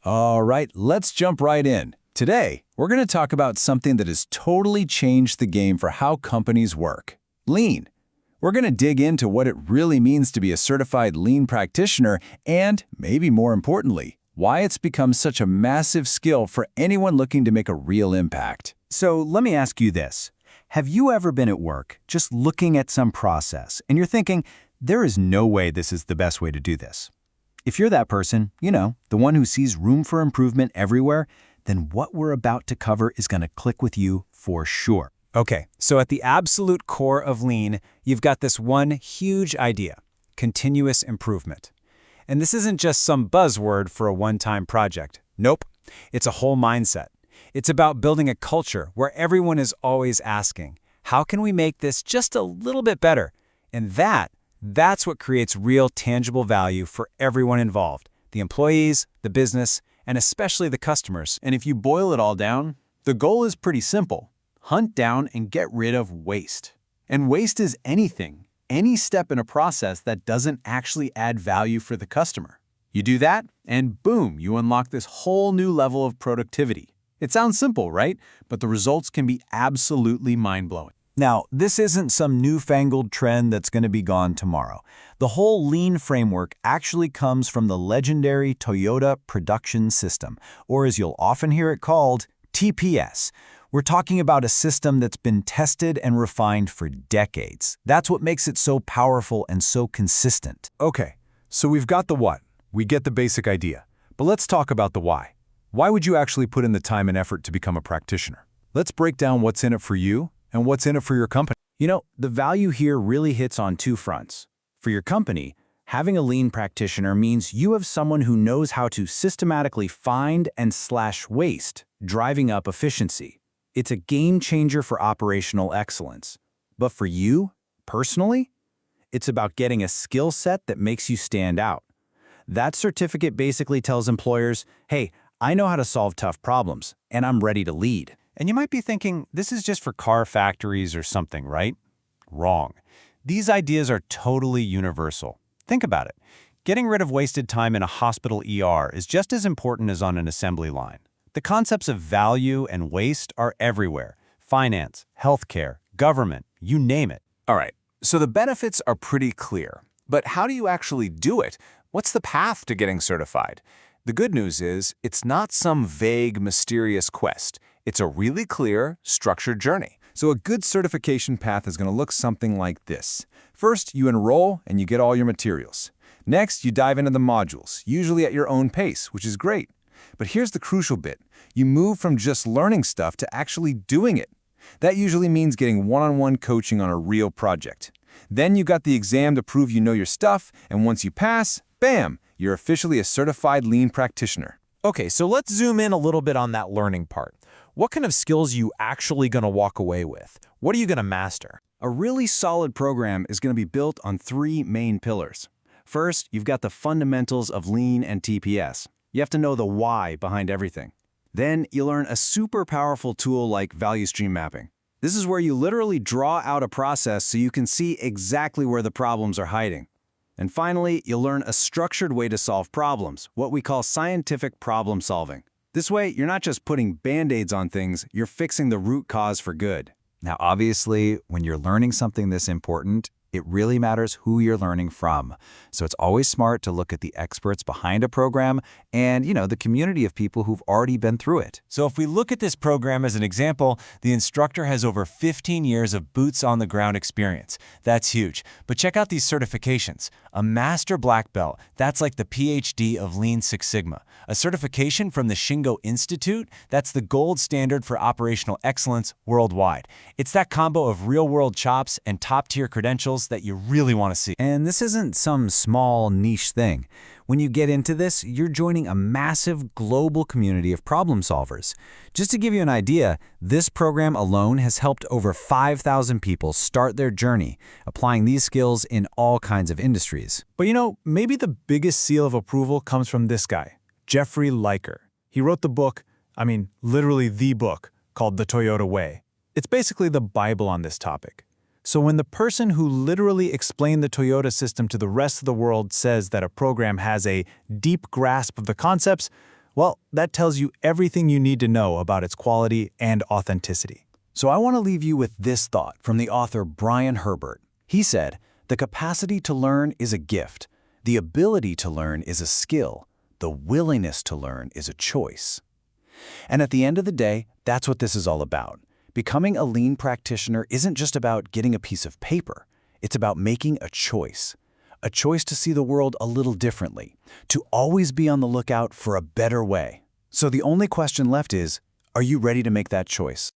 All right, let's jump right in. Today, we're going to talk about something that has totally changed the game for how companies work: Lean. We're going to dig into what it really means to be a certified Lean practitioner and, maybe more importantly, why it's become such a massive skill for anyone looking to make a real impact. So let me ask you this. Have you ever been at work just looking at some process and you're thinking, there is no way this is the best way to do this? If you're that person, the one who sees room for improvement everywhere, then what we're about to cover is going to click with you for sure. Okay, so at the absolute core of Lean, you've got this one huge idea: continuous improvement. And this isn't just some buzzword for a one-time project. Nope, it's a whole mindset. It's about building a culture where everyone is always asking, how can we make this just a little bit better? And that's what creates real tangible value for everyone involved: the employees, the business, and especially the customers. And if you boil it all down, the goal is pretty simple: hunt down and get rid of waste. And waste is anything, any step in a process that doesn't actually add value for the customer. You do that, and boom, you unlock this whole new level of productivity. It sounds simple, right? But the results can be absolutely mind-blowing. Now, this isn't some newfangled trend that's going to be gone tomorrow. The whole Lean framework actually comes from the legendary Toyota Production System, or as you'll often hear it called, TPS. We're talking about a system that's been tested and refined for decades. That's what makes it so powerful and so consistent. Okay, so we've got the what. We get the basic idea. But let's talk about the why. Why would you actually put in the time and effort to become a practitioner? Let's break down what's in it for you and what's in it for your company. The value here really hits on two fronts. For your company, having a Lean practitioner means you have someone who knows how to systematically find and slash waste, driving up efficiency. It's a game changer for operational excellence. But for you, personally, it's about getting a skill set that makes you stand out. That certificate basically tells employers, hey, I know how to solve tough problems, and I'm ready to lead. And you might be thinking, this is just for car factories or something, right? Wrong. These ideas are totally universal. Think about it. Getting rid of wasted time in a hospital ER is just as important as on an assembly line. The concepts of value and waste are everywhere: finance, healthcare, government, you name it. All right, so the benefits are pretty clear. But how do you actually do it? What's the path to getting certified? The good news is, it's not some vague, mysterious quest. It's a really clear, structured journey. So a good certification path is going to look something like this. First, you enroll and you get all your materials. Next, you dive into the modules, usually at your own pace, which is great. But here's the crucial bit. You move from just learning stuff to actually doing it. That usually means getting one-on-one coaching on a real project. Then you got the exam to prove you know your stuff, and once you pass, bam, you're officially a certified Lean practitioner. Okay, so let's zoom in a little bit on that learning part. What kind of skills are you actually going to walk away with? What are you going to master? A really solid program is going to be built on three main pillars. First, you've got the fundamentals of Lean and TPS. You have to know the why behind everything. Then you learn a super powerful tool like value stream mapping. This is where you literally draw out a process so you can see exactly where the problems are hiding. And finally, you'll learn a structured way to solve problems, what we call scientific problem solving. This way, you're not just putting band-aids on things, you're fixing the root cause for good. Now, obviously, when you're learning something this important, it really matters who you're learning from. So it's always smart to look at the experts behind a program and, the community of people who've already been through it. So if we look at this program as an example, the instructor has over 15 years of boots-on-the-ground experience. That's huge. But check out these certifications. A Master Black Belt, that's like the PhD of Lean Six Sigma. A certification from the Shingo Institute, that's the gold standard for operational excellence worldwide. It's that combo of real-world chops and top-tier credentials that you really want to see. And this isn't some small niche thing. When you get into this, you're joining a massive global community of problem solvers. Just to give you an idea, this program alone has helped over 5,000 people start their journey, applying these skills in all kinds of industries. But maybe the biggest seal of approval comes from this guy, Jeffrey Liker. He wrote the book, literally the book, called The Toyota Way. It's basically the Bible on this topic. So when the person who literally explained the Toyota system to the rest of the world says that a program has a deep grasp of the concepts, Well, that tells you everything you need to know about its quality and authenticity. So I want to leave you with this thought from the author Brian Herbert. He said, "The capacity to learn is a gift. The ability to learn is a skill. The willingness to learn is a choice." And at the end of the day, that's what this is all about. Becoming a lean practitioner isn't just about getting a piece of paper. It's about making a choice to see the world a little differently, to always be on the lookout for a better way. So the only question left is, are you ready to make that choice?